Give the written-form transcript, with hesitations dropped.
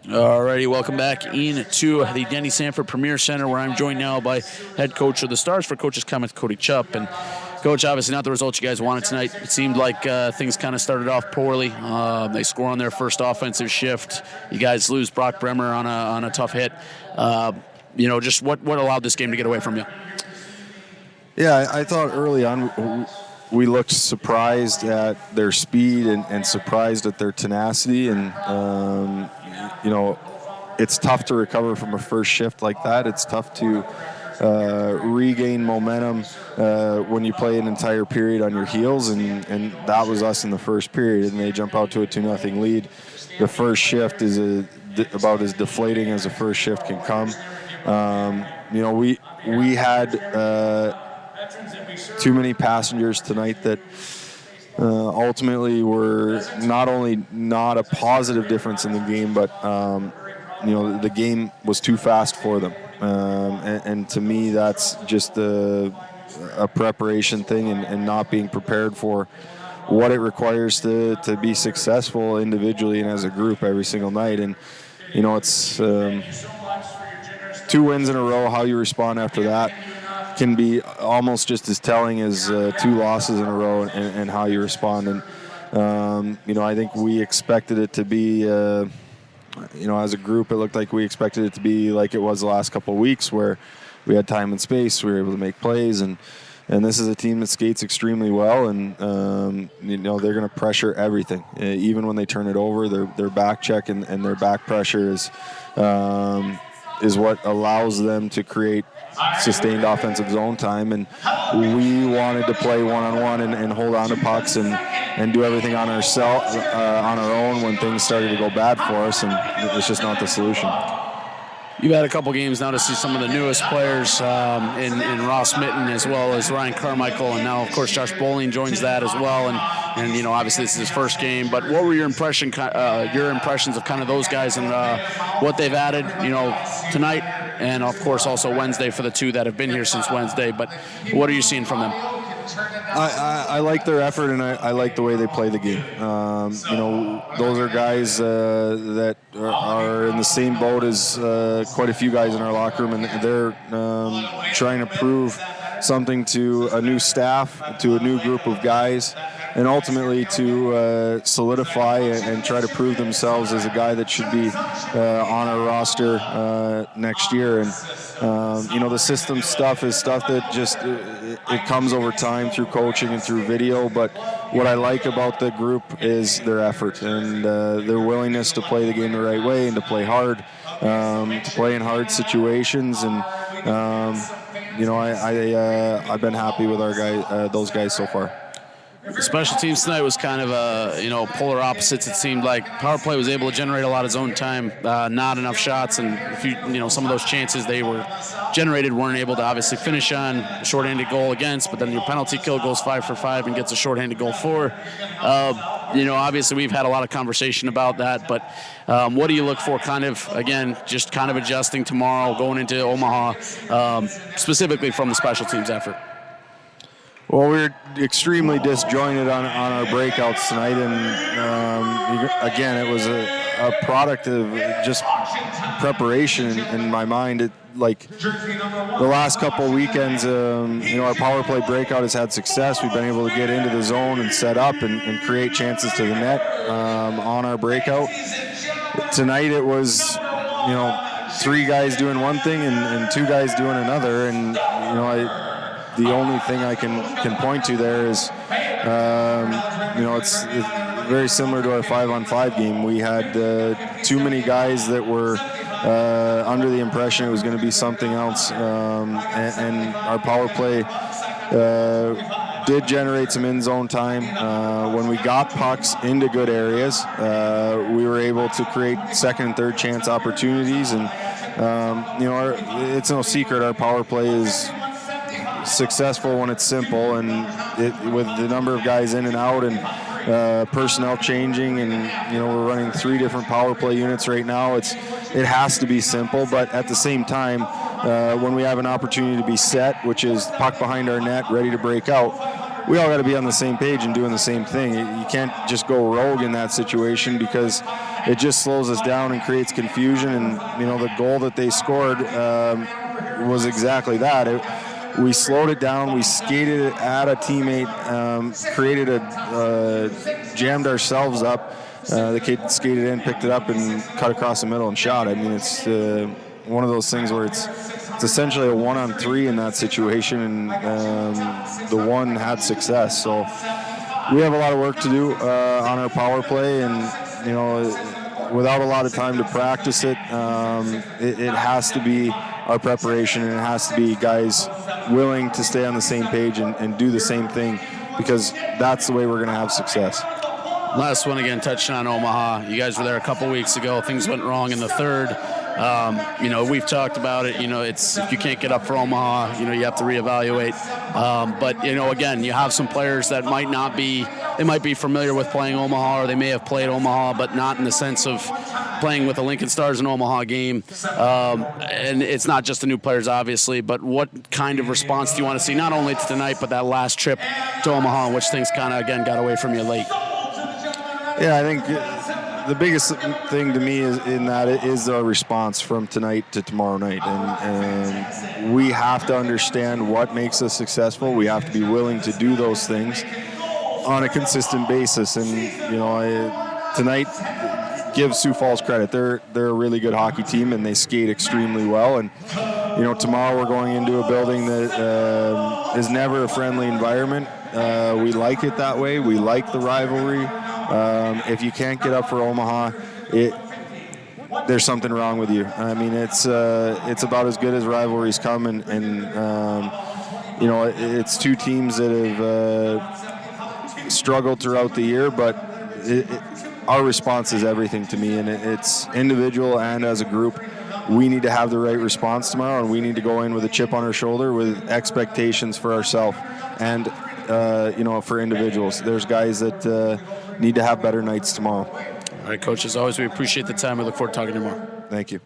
Alrighty, welcome back into the Denny Sanford Premier Center, where I'm joined now by head coach of the Stars for Coach's Comments, Cody Chupp. And Coach, obviously not the result you guys wanted tonight. It seemed like things kind of started off poorly. They score on their first offensive shift. You guys lose Brock Bremer on a tough hit. Just what allowed this game to get away from you? Yeah, I thought early on we looked surprised at their speed and surprised at their tenacity. And, it's tough to recover from a first shift like that. It's tough to regain momentum when you play an entire period on your heels. And that was us in the first period. And they jump out to a 2-0 lead. The first shift is about as deflating as a first shift can come. We had too many passengers tonight that ultimately were not only not a positive difference in the game, but the game was too fast for them. And to me, that's just a preparation thing and not being prepared for what it requires to be successful individually and as a group every single night. And it's 2 wins in a row. How you respond after that can be almost just as telling as 2 losses in a row and how you respond. And, I think we expected it to be, as a group, it looked like we expected it to be like it was the last couple of weeks where we had time and space, we were able to make plays. And this is a team that skates extremely well, and, they're going to pressure everything. Even when they turn it over, their back check and their back pressure is what allows them to create sustained offensive zone time. And we wanted to play one-on-one and hold on to pucks and do everything on our own when things started to go bad for us, and it's just not the solution. You've had a couple games now to see some of the newest players in Ross Mitten, as well as Ryan Carmichael, and now, of course, Josh Bowling joins that as well. And obviously this is his first game. But what were your impressions of kind of those guys and what they've added, tonight, and of course also Wednesday for the 2 that have been here since Wednesday? But what are you seeing from them? I like their effort, and I like the way they play the game. Those are guys that are in the same boat as quite a few guys in our locker room, and they're trying to prove something to a new staff, to a new group of guys, and ultimately to solidify and try to prove themselves as a guy that should be on our roster next year. And the system stuff is stuff that just it comes over time through coaching and through video. But what I like about the group is their effort and their willingness to play the game the right way and to play hard, to play in hard situations. And I've been happy with those guys so far. The special teams tonight was kind of polar opposites. It seemed like power play was able to generate a lot of zone time, not enough shots, and some of those chances they were generated weren't able to obviously finish on a shorthanded goal against. But then your penalty kill goes 5 for 5 and gets a shorthanded goal for. Obviously we've had a lot of conversation about that, but what do you look for? Kind of again, just kind of adjusting tomorrow, going into Omaha, specifically from the special teams effort. Well, we were extremely disjointed on our breakouts tonight, and again, it was a product of just preparation in my mind. The last couple of weekends, our power play breakout has had success. We've been able to get into the zone and set up and create chances to the net on our breakout. Tonight it was, 3 guys doing one thing and 2 guys doing another, and the only thing I can point to there is, it's very similar to our 5-on-5 game. We had too many guys that were under the impression it was going to be something else, and our power play did generate some in-zone time. When we got pucks into good areas, we were able to create second and third chance opportunities, and it's no secret our power play is successful when it's simple, and with the number of guys in and out and personnel changing, and we're running 3 different power play units right now. It has to be simple, but at the same time, when we have an opportunity to be set, which is puck behind our net, ready to break out, we all got to be on the same page and doing the same thing. You can't just go rogue in that situation because it just slows us down and creates confusion. And the goal that they scored was exactly that. We slowed it down. We skated it at a teammate, jammed ourselves up. The kid skated in, picked it up, and cut across the middle and shot. I mean, it's one of those things where it's essentially a 1-on-3 in that situation, and the one had success. So we have a lot of work to do on our power play, and without a lot of time to practice it, it has to be our preparation, and it has to be guys willing to stay on the same page and do the same thing, because that's the way we're going to have success. Last one again, touching on Omaha. You guys were there a couple weeks ago. Things went wrong in the third. We've talked about it. It's if you can't get up for Omaha, you have to reevaluate. But again, you have some players that might not be. They might be familiar with playing Omaha, or they may have played Omaha, but not in the sense of playing with the Lincoln Stars in Omaha game. And it's not just the new players, obviously. But what kind of response do you want to see, not only to tonight, but that last trip to Omaha, in which things kind of again got away from you late? Yeah, I think the biggest thing to me is our response from tonight to tomorrow night, and we have to understand what makes us successful. We have to be willing to do those things on a consistent basis, and tonight, give Sioux Falls credit. They're a really good hockey team, and they skate extremely well. And tomorrow we're going into a building that is never a friendly environment. We like it that way. We like the rivalry. If you can't get up for Omaha, there's something wrong with you. I mean, it's about as good as rivalries come, and it's two teams that have struggled throughout the year, but our response is everything to me, and it's individual and as a group. We need to have the right response tomorrow, and we need to go in with a chip on our shoulder with expectations for ourselves and for individuals. There's guys that need to have better nights tomorrow. All right, Coach, as always, we appreciate the time. We look forward to talking to you tomorrow. Thank you.